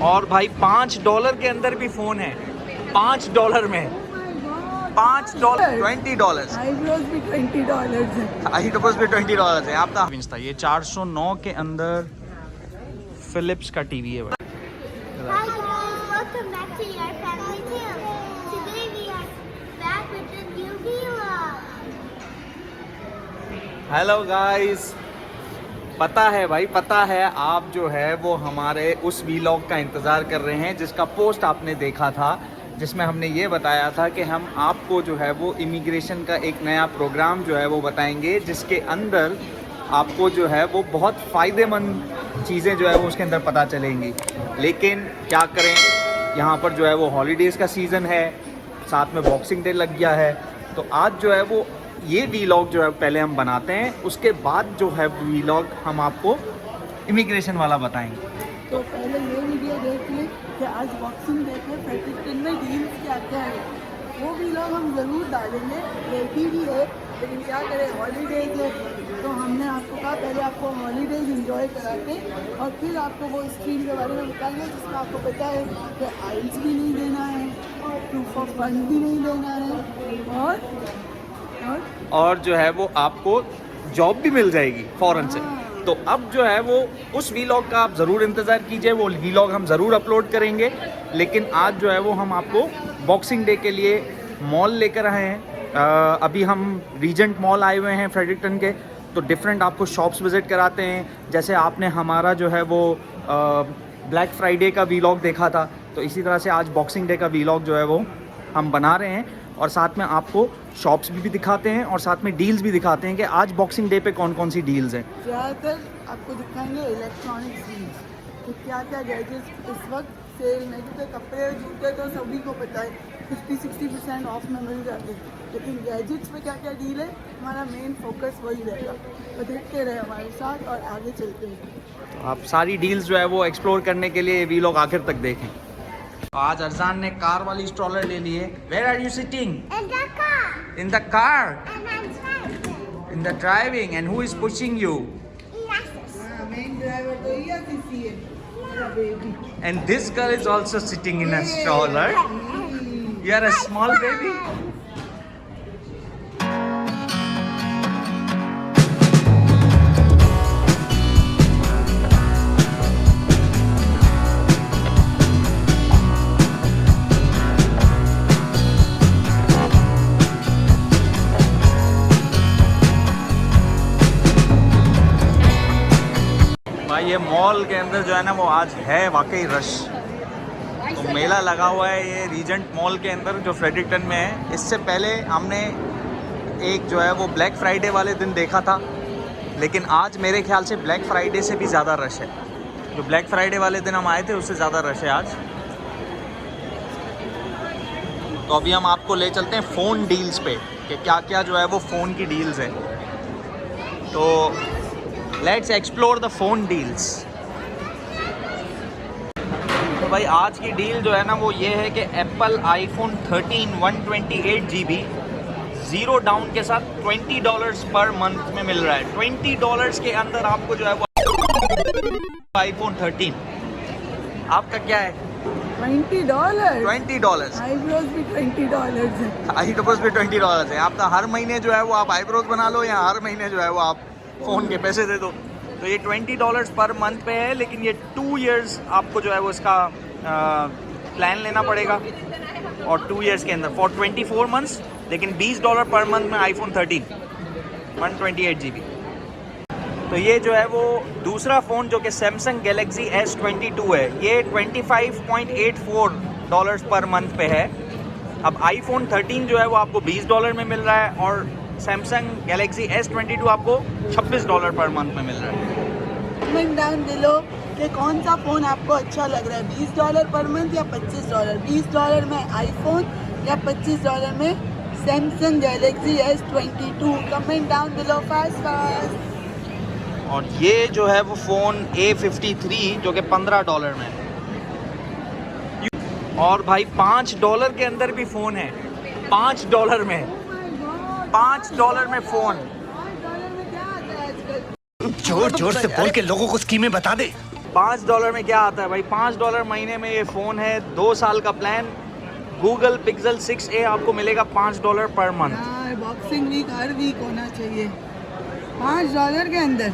और भाई $5 के अंदर भी फ़ोन है, $5 में, $5, $20। आईब्रोज भी $20 है। आईब्रोज भी $20 है। आपका था ये 409 के अंदर फिलिप्स का टीवी है। Hi guys, welcome back to your family too. Today we are back with the new vlog. Hello guys, पता है भाई, पता है आप जो है वो हमारे उस वीलॉग का इंतज़ार कर रहे हैं जिसका पोस्ट आपने देखा था, जिसमें हमने ये बताया था कि हम आपको जो है वो इमिग्रेशन का एक नया प्रोग्राम जो है वो बताएंगे, जिसके अंदर आपको जो है वो बहुत फ़ायदेमंद चीज़ें जो है वो उसके अंदर पता चलेंगी। लेकिन क्या करें, यहाँ पर जो है वो हॉलीडेज़ का सीज़न है, साथ में बॉक्सिंग डे लग गया है, तो आज जो है वो ये वीलॉग जो है पहले हम बनाते हैं, उसके बाद जो है वीलॉग हम आपको इमिग्रेशन वाला बताएंगे। तो पहले ये वीडियो देख लें कि आज बॉक्सिंग डे पे फ्रेडरिक्टन में डील्स क्या क्या है, वो वीलॉग हम ज़रूर डालेंगे। रेडी भी है, लेकिन क्या करें, हॉलीडेज है, तो हमने आपको कहा पहले आपको हॉलीडेज इंजॉय कराते और फिर आपको वो स्कीम के बारे में बताएंगे जिसमें आपको पता है कि आइल्स भी नहीं देना है, प्रूफ ऑफ फंड भी नहीं देना है, और जो है वो आपको जॉब भी मिल जाएगी फ़ौरन से। तो अब जो है वो उस वीलॉग का आप ज़रूर इंतज़ार कीजिए, वो वीलॉग हम ज़रूर अपलोड करेंगे। लेकिन आज जो है वो हम आपको बॉक्सिंग डे के लिए मॉल लेकर आए हैं। अभी हम रीजेंट मॉल आए हुए हैं फ्रेडरिक्टन के, तो डिफरेंट आपको शॉप्स विज़िट कराते हैं। जैसे आपने हमारा जो है वो ब्लैक फ्राइडे का वीलॉग देखा था, तो इसी तरह से आज बॉक्सिंग डे का वीलॉग जो है वो हम बना रहे हैं, और साथ में आपको शॉप्स भी दिखाते हैं और साथ में डील्स भी दिखाते हैं कि आज बॉक्सिंग डे पे कौन कौन सी डील्स हैं। ज़्यादातर आपको दिखाएंगे इलेक्ट्रॉनिक्स डील्स कि क्या क्या गैजेट्स इस वक्त सेल में, क्योंकि कपड़े जूते तो सभी को पता है 50-60% ऑफ में मिल जाते हैं, लेकिन गैजेट्स पे क्या क्या डील है, हमारा मेन फोकस वही रहेगा। तो देखते रहे हमारे साथ और आगे चलते हैं। तो आप सारी डील्स जो है वो एक्सप्लोर करने के लिए वीलॉग आखिर तक देखें। आज अरजान ने कार वाली स्ट्रॉलर ले लिए। Where are you sitting? In the car. In the car, And I'm driving. In the driving, and who is pushing you? Yes. Main driver तो ये किसी है, मेरा baby. And this girl is also sitting in a stroller. You are a small baby. भाई ये mall के अंदर जो है ना वो आज है वाकई रश। तो मेला लगा हुआ है ये रीजेंट मॉल के अंदर जो फ्रेडरिक्टन में है। इससे पहले हमने एक जो है वो ब्लैक फ्राइडे वाले दिन देखा था, लेकिन आज मेरे ख्याल से ब्लैक फ्राइडे से भी ज़्यादा रश है। जो ब्लैक फ्राइडे वाले दिन हम आए थे उससे ज़्यादा रश है आज। तो अभी हम आपको ले चलते हैं फ़ोन डील्स पे कि क्या क्या जो है वो फ़ोन की डील्स है। तो let's explore the phone deals. तो भाई आज की डील जो है ना वो ये है कि Apple iPhone 13 128 GB zero down के साथ $20 पर मंथ में मिल रहा है। $20 के अंदर आपको जो है वो आईफोन 13। आपका क्या है? $20। $20। आईब्रोज भी $20 है। आईब्रोज भी $20 है। आपका हर महीने जो है वो आप आईब्रोज बना लो, या हर महीने जो है वो आप फ़ोन के पैसे दे दो। तो ये $20 पर मंथ पे है, लेकिन ये 2 years आपको जो है वो इसका प्लान लेना पड़ेगा, और 2 years के अंदर फॉर 24 months, लेकिन $20 पर मंथ में आईफोन 13 128 GB। तो ये जो है वो दूसरा फ़ोन जो कि सैमसंग गैलेक्सी S22 है, ये $25.84 पर मंथ पे है। अब आईफोन 13 जो है वो आपको $20 में मिल रहा है, और सैमसंग गैलेक्सी S22 आपको $26 पर मंथ में मिल रहा है। कमेंट डाउन बिलो कि कौन सा फ़ोन आपको अच्छा लग रहा है, $20 पर मंथ या $25? $20 में आईफोन या $25 में Samsung Galaxy S22? Comment down below fast. और ये जो है वो फ़ोन A53 जो कि $15 में है। और भाई $5 के अंदर भी फ़ोन है, $5 में, $5 में फ़ोन। $5 में क्या आता है आजकल? जोर जोर से बोल के लोगों को स्कीमें बता दे। $5 में क्या आता है भाई? $5 महीने में ये फ़ोन है, 2 साल का प्लान। गूगल पिक्सल 6a आपको मिलेगा $5 पर मंथ। यार बॉक्सिंग वीक हर वीक होना चाहिए $5 के अंदर।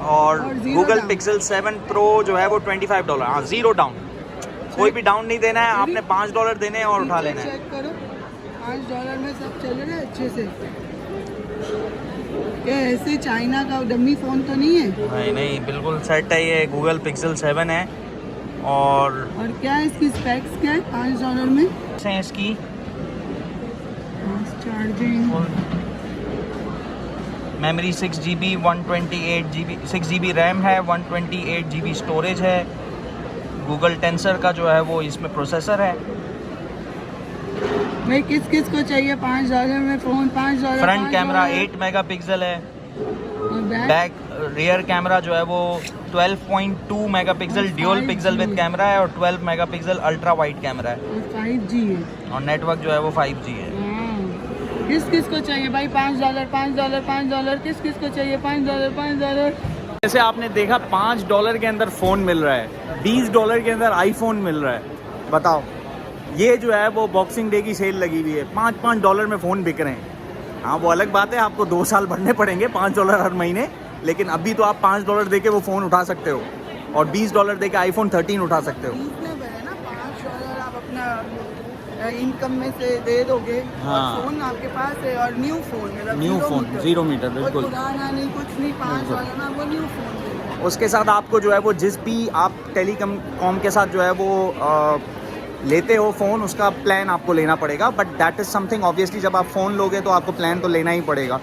और zero Google down। Pixel 7 pro जो है वो $25। हाँ, ज़ीरो डाउन, कोई भी डाउन नहीं देना है आपने, $5 देने हैं और उठा लेना है। चेक करो $5 में सब चल रहा है अच्छे से। क्या ऐसे चाइना का डमी फ़ोन तो नहीं है? नहीं नहीं, बिल्कुल सेट है ये। गूगल पिक्सल 7 है। और क्या है इसकी स्पेक्स, क्या है $5 में? है इसकी charging, memory 6GB 128GB 6GB RAM है, 128GB स्टोरेज है। गूगल टेंसर का जो है वो इसमें प्रोसेसर है। भाई किस किस को चाहिए $5 में फ़ोन? $5 फ्रंट कैमरा 8 मेगापिक्सल है। और बैक रियर कैमरा जो है वो 12.2 megapixel dual pixel with camera है और 12 मेगापिक्सल अल्ट्रा वाइड कैमरा है। 5G है। और नेटवर्क जो है वो 5G है। किस किस को चाहिए भाई $5 किस किस को चाहिए $5? जैसे आपने देखा $5 के अंदर फ़ोन मिल रहा है, $20 के अंदर आईफोन मिल रहा है। बताओ, ये जो है वो बॉक्सिंग डे की सेल लगी हुई है, $5 में फ़ोन बिक रहे हैं। हाँ, वो अलग बात है, आपको 2 साल भरने पड़ेंगे $5 हर महीने, लेकिन अभी तो आप $5 दे के वो फ़ोन उठा सकते हो और $20 दे के आईफोन 13 उठा सकते हो। रीजनेबल है ना, $5 आप अपना इनकम में से दे दोगे। हाँ। और फोन आपके पास है और न्यू फोन, मतलब न्यू फ़ोन 0 मीटर, बिल्कुल। पुराना नहीं, कुछ नहीं, $5 में वो न्यू फोन दे। उसके साथ आपको जो है वो जिस भी आप टेलीकॉम के साथ जो है वो लेते हो फ़ोन, उसका प्लान आपको लेना पड़ेगा। But that is something, obviously जब आप फ़ोन लोगे तो आपको प्लान तो लेना ही पड़ेगा।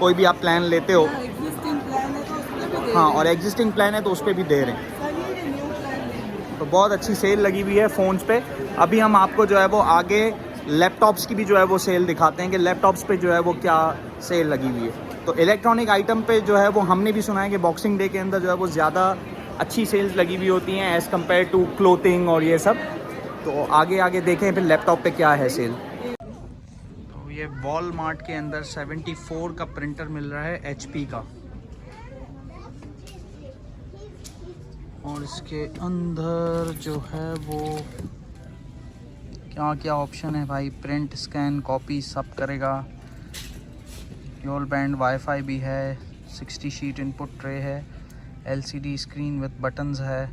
कोई भी आप प्लान लेते हो। एग्जिस्टिंग प्लान है तो उसमें भी दे हाँ, रहे और एग्जिस्टिंग प्लान है तो उस पर भी दे रहे हैं। हैं। सही है, न्यू प्लान नहीं। तो बहुत अच्छी सेल लगी हुई है फ़ोन्स पे। अभी हम आपको जो है वो आगे लैपटॉप्स की भी जो है वो सेल दिखाते हैं कि लैपटॉप्स पे जो है वो क्या सेल लगी हुई है। तो इलेक्ट्रॉनिक आइटम पे जो है वो हमने भी सुना है कि बॉक्सिंग डे के अंदर जो है वो ज़्यादा अच्छी सेल्स लगी हुई होती हैं एज़ कम्पेयर टू क्लोथिंग और ये सब। तो आगे आगे देखें फिर लैपटॉप पे क्या है सेल। तो ये वॉलमार्ट के अंदर 74 का प्रिंटर मिल रहा है HP का, और इसके अंदर जो है वो क्या क्या ऑप्शन है भाई, प्रिंट स्कैन कॉपी सब करेगा। ड्यूल बैंड वाईफाई भी है, 60 शीट इनपुट ट्रे है, LCD स्क्रीन विद बटन्स है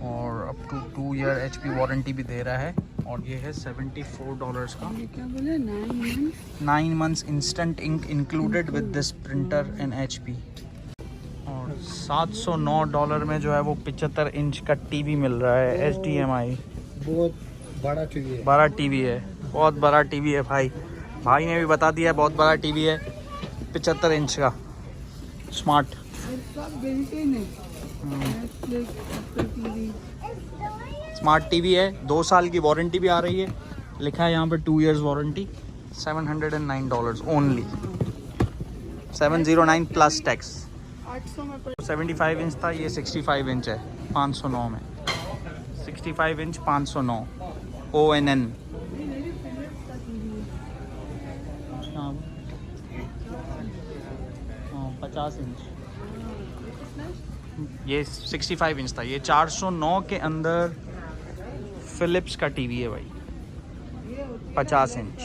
और up to 2 year HP warranty भी दे रहा है। और ये है $74 का। ये क्या बोले, 9 months? 9 months instant ink included with this printer and HP। और $709 में जो है वो 75 इंच का टीवी मिल रहा है HDMI। बहुत बड़ा टीवी है। बड़ा टीवी है, बहुत बड़ा टीवी है भाई। भाई ने भी बता दिया बहुत बड़ा टीवी है, 75 इंच का स्मार्ट। और सब बिल्ट इन है। Netflix, Apple TV। Smart TV है, 2 साल की वारंटी भी आ रही है, लिखा है यहाँ पे 2 years warranty. $709 only, 709 plus tax. 800 में 75 इंच था, ये 65 इंच है 509 में। 65 इंच 509 ONN। हाँ, 50 इंच, ये 65 इंच था। ये 409 के अंदर फिलिप्स का टीवी है भाई, 50 इंच।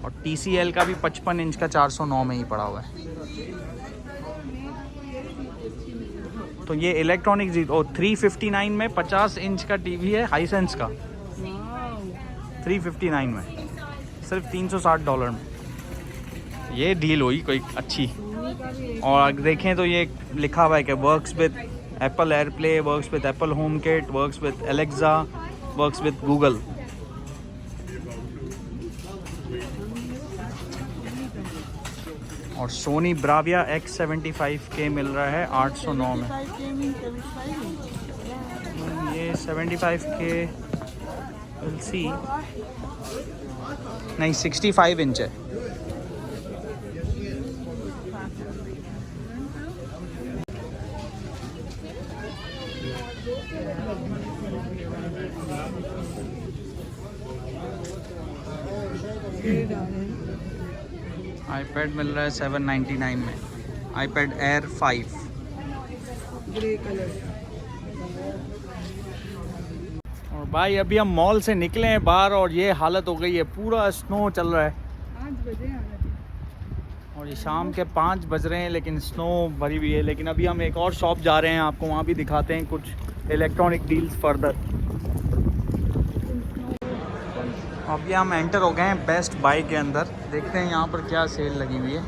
और TCL का भी 55 इंच का 409 में ही पड़ा हुआ है। तो ये इलेक्ट्रॉनिक और 359 में 50 इंच का टीवी है, हाईसेंस का 359 में, सिर्फ $360 में। ये डील हुई कोई अच्छी। और देखें तो ये लिखा हुआ है कि works with Apple AirPlay, works with Apple home kit, works with Alexa, works with Google. और सोनी ब्राविया X75K मिल रहा है 809 में। ये 75K LC नहीं, 65 इंच है। iPad मिल रहा है 799 में, iPad Air 5 ग्रे कलर। और भाई अभी हम मॉल से निकले हैं बाहर और ये हालत हो गई है, पूरा स्नो चल रहा है 5 बजे आना थी। और ये शाम के 5 बज रहे हैं लेकिन स्नो भरी हुई है। लेकिन अभी हम एक और शॉप जा रहे हैं, आपको वहाँ भी दिखाते हैं कुछ इलेक्ट्रॉनिक डील्स फर्दर। अभी हम एंटर हो गए हैं बेस्ट बाय के अंदर, देखते हैं यहाँ पर क्या सेल लगी हुई है।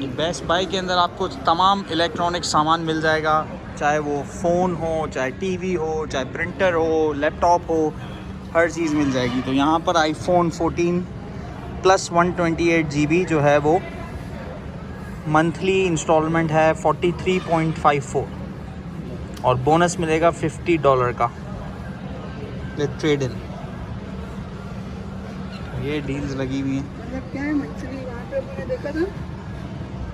ये बेस्ट बाय के अंदर आपको तमाम इलेक्ट्रॉनिक सामान मिल जाएगा, चाहे वो फ़ोन हो, चाहे टीवी हो, चाहे प्रिंटर हो, लैपटॉप हो, हर चीज़ मिल जाएगी। तो यहाँ पर आईफोन 14 प्लस 128 GB जो है वो मंथली इंस्टॉलमेंट है 43.54 और बोनस मिलेगा $50 का विद ट्रेड इन। ये डील्स लगी हुई हैं। मतलब क्या है मछली वहाँ पे मैंने देखा था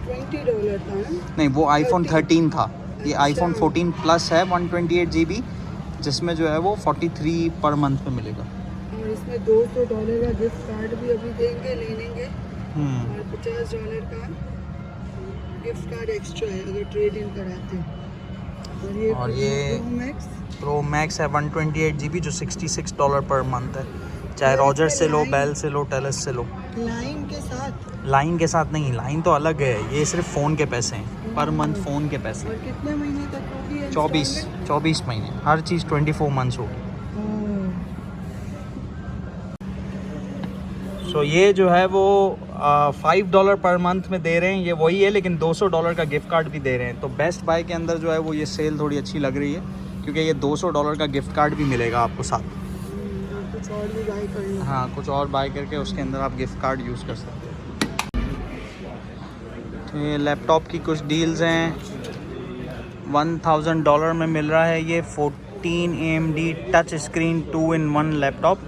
$20 था ना? नहीं, वो आईफोन 13 था, ये आईफोन 14 प्लस है 128 GB, जिसमें जो है वो 43 पर मंथ पे मिलेगा। और इसमें $200 का गिफ्ट कार्ड भी अभी देंगे, ले लेंगे। और $50 का गिफ्ट कार्ड एक्स्ट्रा है अगर ट्रेड इन कराते हैं। और ये प्रो मैक्स है 128 GB जो $66 पर मंथ है, चाहे रॉजर्स से लो, बेल से लो, टेलस से लो। लाइन के साथ? लाइन के साथ नहीं, लाइन तो अलग है, ये सिर्फ फ़ोन के पैसे हैं, पर मंथ फ़ोन के पैसे। और कितने महीने तक होगी? 24 महीने, हर चीज़ 24 मंथ्स होगी। सो ये जो है वो $5 पर मंथ में दे रहे हैं, ये वही है, लेकिन $200 का गिफ्ट कार्ड भी दे रहे हैं। तो बेस्ट बाय के अंदर जो है वो ये सेल थोड़ी अच्छी लग रही है, क्योंकि ये $200 का गिफ्ट कार्ड भी मिलेगा आपको साथ। कुछ और भी बाय कर लो। हाँ, कुछ और बाय करके उसके अंदर आप गिफ्ट कार्ड यूज़ कर सकते हैं। तो ये लैपटॉप की कुछ डील्स हैं, $1000 में मिल रहा है ये 14 AMD touch screen 2-in-1 laptop.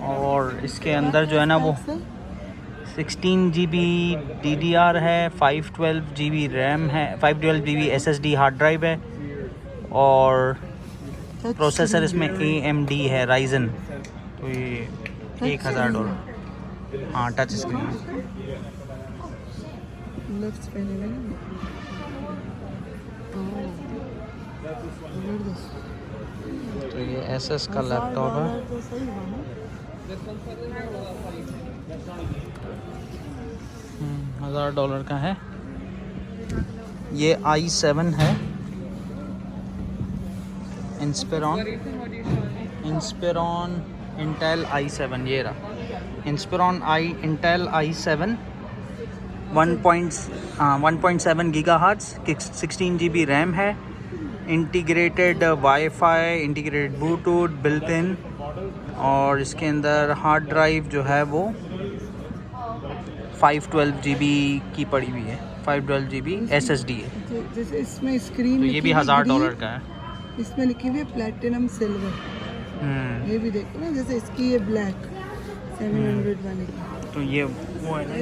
और इसके अंदर जो है ना वो 16 GB DDR है, 512 GB रैम है, 512 GB SSD हार्ड ड्राइव है और प्रोसेसर इसमें AMD है Ryzen। तो ये $1000। हाँ, टच स्क्रीन। तो ये Asus का लैपटॉप है, $1000 का है। ये i7 है, इंस्पिरॉन इंटेल i7, ये रहा Intel i7 1.7 GHz, 16 GB RAM है, integrated WiFi, integrated bluetooth built in, और इसके अंदर हार्ड ड्राइव जो है वो 512 GB की पड़ी हुई है, 512 GB SSD है। जैसे इसमें स्क्रीन तो ये भी $1000 का है। इसमें लिखी हुई है प्लैटिनम सिल्वर। ये भी देखो ना, जैसे इसकी ये ब्लैक 700 वाली की। तो ये वो है ना,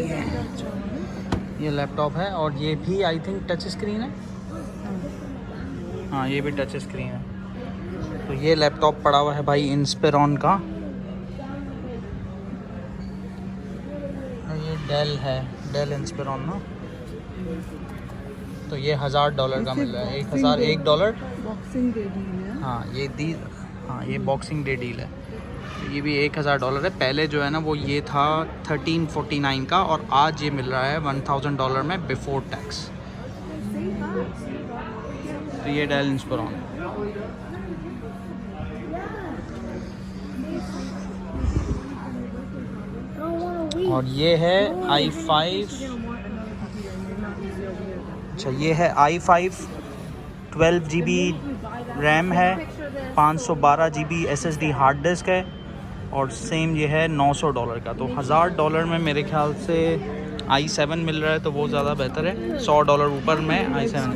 ये लैपटॉप है और ये भी आई थिंक टच स्क्रीन है। हाँ, ये भी टच स्क्रीन है। तो ये लैपटॉप पड़ा हुआ है भाई इंस्पिरॉन का, ये डेल है, डेल इंस्पिरॉन ना। तो ये $1000 का मिल रहा है, $1001। बॉक्सिंग डे डील है। हाँ, ये बॉक्सिंग डे डील है। ये भी $1000 है। पहले जो है ना वो ये था 1349 का, और आज ये मिल रहा है $1000 में बिफोर टैक्स। तो ये डेल इंस्पिरॉन। और ये है i5, अच्छा ये है i5 12 GB रैम है, 512 GB SSD हार्ड डिस्क है, और सेम ये है $900 का। तो $1000 में मेरे ख्याल से i7 मिल रहा है, तो वो ज़्यादा बेहतर है। $100 ऊपर में i7।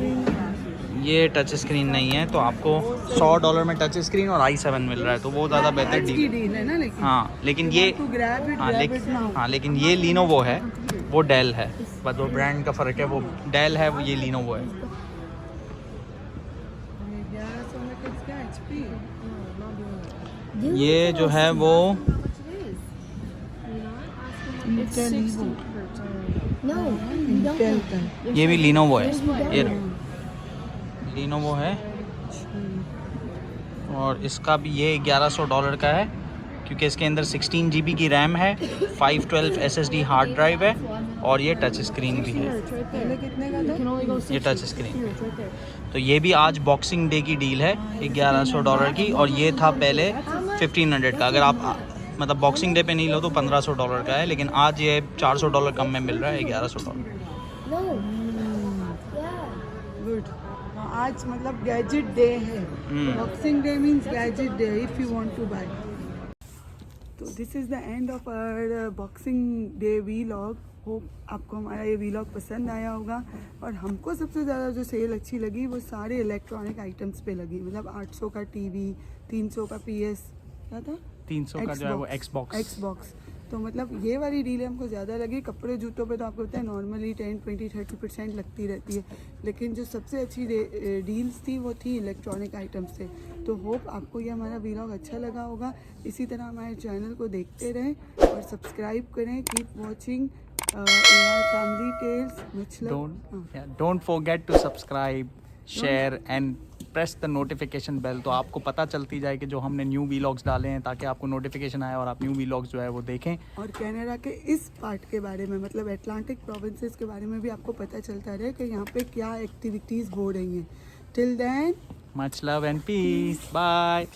ये टच स्क्रीन नहीं है, तो आपको $100 में टच स्क्रीन और i7 मिल रहा है, तो वो ज़्यादा बेहतर डील है ना। लेकिन ये लेकिन ये लीनोवो है, वो डेल है, बस वो ब्रांड का फ़र्क है, वो डेल है, वो ये लीनोवो है। ये जो है वो It's 60 per time. No, you don't Intel know. का है। ये भी लीनोवो है, Yes, we don't ये know. लीनोवो है और इसका भी ये $1100 का है क्योंकि इसके अंदर 16 GB की रैम है, 512 SSD हार्ड ड्राइव है और ये टच स्क्रीन भी है। Here, it's right पहले there. कितने का You था? can only go 60. ये touch screen. Here, it's right there. तो ये भी आज बॉक्सिंग डे की डील है $1100 की और ये था पहले 1500 का। अगर आप मतलब बॉक्सिंग डे पे नहीं लो तो $1500 का है, लेकिन आज ये $400 कम में मिल रहा है $1100। No. Yeah. गुड। आज मतलब गैजेट डे है। Boxing day means gadget day if you want to buy. तो this is the end of our boxing day vlog. Hope आपको हमारा ये वीलॉग पसंद आया होगा। और हमको सबसे ज़्यादा जो सेल अच्छी लगी वो सारे इलेक्ट्रॉनिक आइटम्स पे लगी। मतलब 800 का टीवी, 300 का PS, क्या था 300 का जो है वो Xbox। तो मतलब ये वाली डील हमको ज़्यादा लगी। कपड़े जूतों पे तो आपको पता है नॉर्मली 10, 20, 30% लगती रहती है, लेकिन जो सबसे अच्छी डील्स थी वो थी इलेक्ट्रॉनिक आइटम्स से। तो होप आपको ये हमारा वीलॉग अच्छा लगा होगा। इसी तरह हमारे चैनल को देखते रहें और सब्सक्राइब करें। Keep watching family tales. Don't forget to subscribe, share and press the notification bell, तो आपको पता चलती जाए कि जो हमने न्यू वीलॉग्स डाले हैं, ताकि आपको नोटिफिकेशन आए और आप न्यू वीलॉग्स जो है वो देखें। और कनाडा के इस पार्ट के बारे में मतलब एटलांटिक प्रोविंसेस के बारे में भी आपको पता चलता रहे कि यहाँ पे क्या एक्टिविटीज़ हो रही हैं। Till then much love and peace, bye.